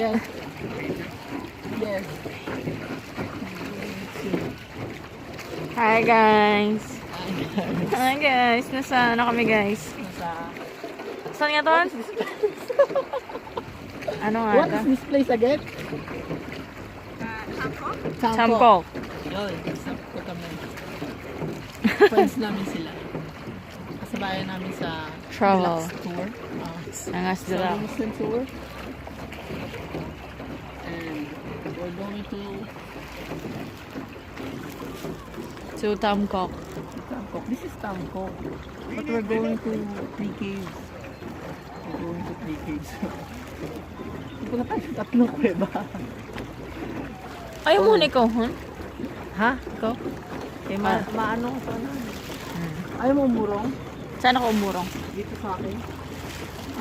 Yes. Yes. Hi guys. Hi guys. Nasa ano kami guys? Saan nga to? Ano nga What is this place again? Tam Coc. Yun, Tam Coc kami. Friends namin sila. Kasabayan namin sa Travel. deluxe tour. Angas dila. Muslim tour. And we're going To Tam Coc. Tam Coc. This is Tam Coc. But we're going to 3 caves. We're going to 3 caves. Punta tayo sa tatlong kuweba. Ayaw mo ni ko, hun? Ha? Ikaw? Eh, maano ko sana. Ayaw mo umurong? Saan ako umurong? Dito sa akin.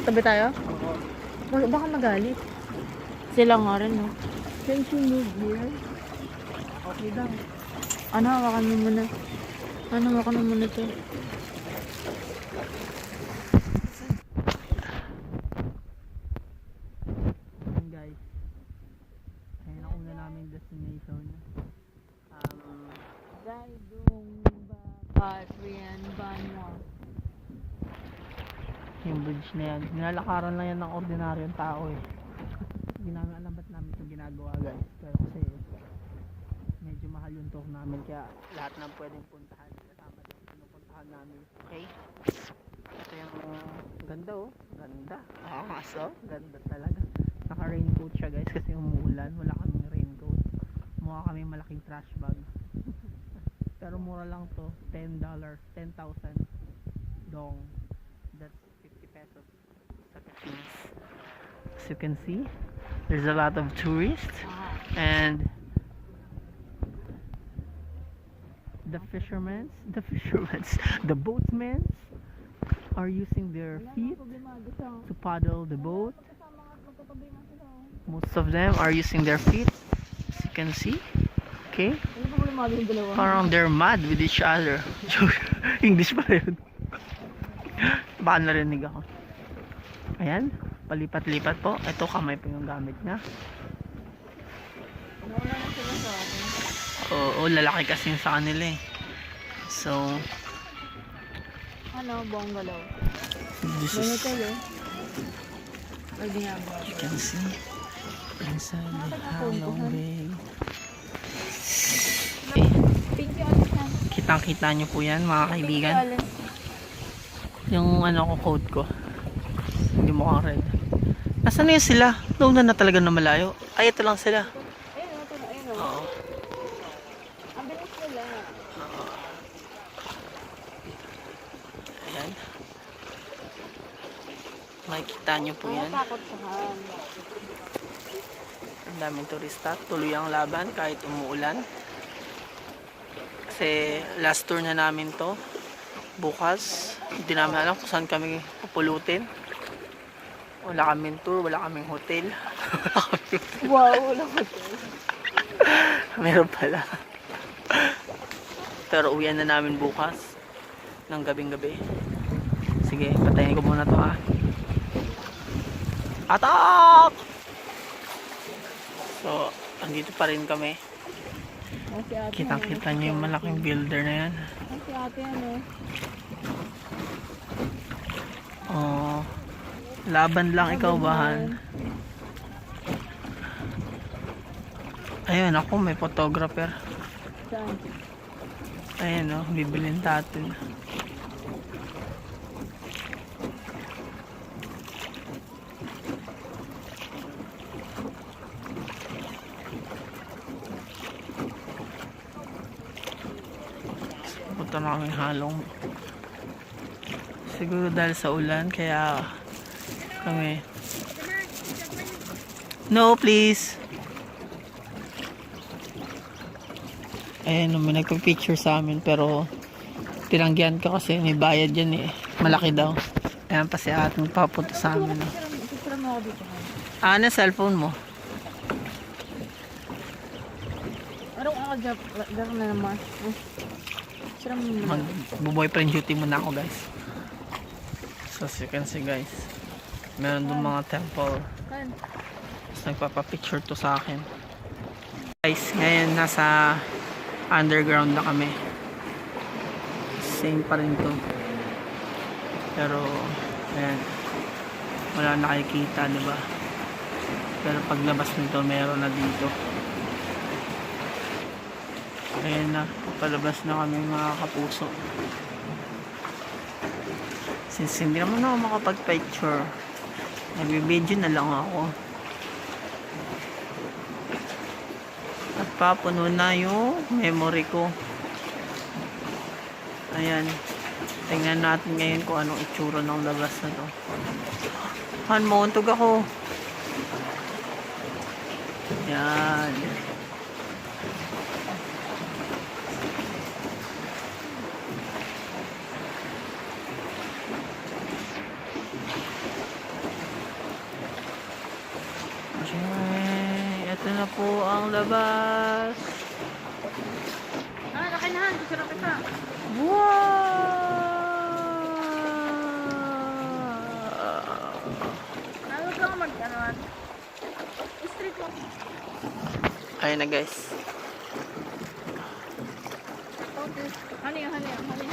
Tabi tayo? Oo. Baka magalit. Sila nga rin, no? Can you move here? Okay lang. Ano, hawakan mo muna. Ano, hawakan mo muna to. Guys, ayun ang una naming destination. Daidong Patrian Banwa. Yung bridge na yan. Nilalakaran lang yan ng ordinaryong tao eh. Hindi namin alam ba't namin ito ginagawa guys. Pero kasi medyo mahal yung tour namin. Kaya lahat ng pwedeng puntahan kasama din pinupuntahan namin. Okay? Ito yung ganda oh. Ganda. So, ganda talaga. Naka raincoat siya guys kasi umuulan. Wala kaming raincoat. Mukha kami malaking trash bag. Pero mura lang to. $10. 10,000 dong. That's 50 pesos sa Pilipinas. As you can see, there's a lot of tourists and the boatmen are using their feet to paddle the boat. Most of them are using their feet, as you can see. Okay, parang they're mad with each other. English pa rin. Baka narinig ako. Ayan, palipat-lipat po. Ito kamay po yung gamit niya. Oo, lalaki kasi sa kanila eh. So, Ano, bungalow. this is, you can see inside the Halong Bay. Thank you, Alisan. Kitang-kita nyo po yan mga kaibigan. Yung ano ko, code ko. Hindi mo kang red. Nasaan na yun sila? Doon na talaga na malayo. Ay, ito lang sila. Ayun, Oo. ang bilis nila. Ayan. Makikita nyo po yan. Takot sa han. Ang daming turista. Tuloy ang laban kahit umuulan. Kasi last tour na namin to. Bukas. Hindi namin alam kung saan kami pupulutin. Wala kaming tour, wala kaming hotel. Wow, wala hotel. Meron pala. Pero uwian na namin bukas. Ng gabing-gabi. Sige, patayin ko muna to ha. Atak! So, andito pa rin kami. Kitang-kita nyo yung malaking builder na yan. Si ate ano? Oh, laban lang ikaw bahan. Ayun ako, may photographer. Saan? Ayun o, bibilin tatin. Punta na kaming Halong. Siguro dahil sa ulan, kaya kami. No, please. Ayun, may nagpa-picture sa amin pero tinanggihan ko kasi may bayad yan eh. Malaki daw. Ayan pa si ate papunta sa amin. Picture mo ako dito. Ano cellphone mo? Anong ako dyan na naman? Picture mo muna. Mag-boyfriend duty muna ako guys. So as you can see guys, meron doon mga temple. Kan? Tapos nagpapapicture to sa akin. Guys, ngayon nasa underground na kami. Same pa rin to. Pero, ayan. Wala nakikita, diba? Pero paglabas nito, meron na dito. Ayan na. Palabas na kami mga kapuso. Since hindi naman ako makapag-picture, nag-video na lang ako. At papuno na yung memory ko. Ayan. Tingnan natin ngayon kung anong itsura ng labas na to. Han, mauntog ako. Ayan. Ito na po ang labas. Laki na Han. Sarap kita. Wow! Ano lang mag-ano? Street mo. Ayun na guys. Honey.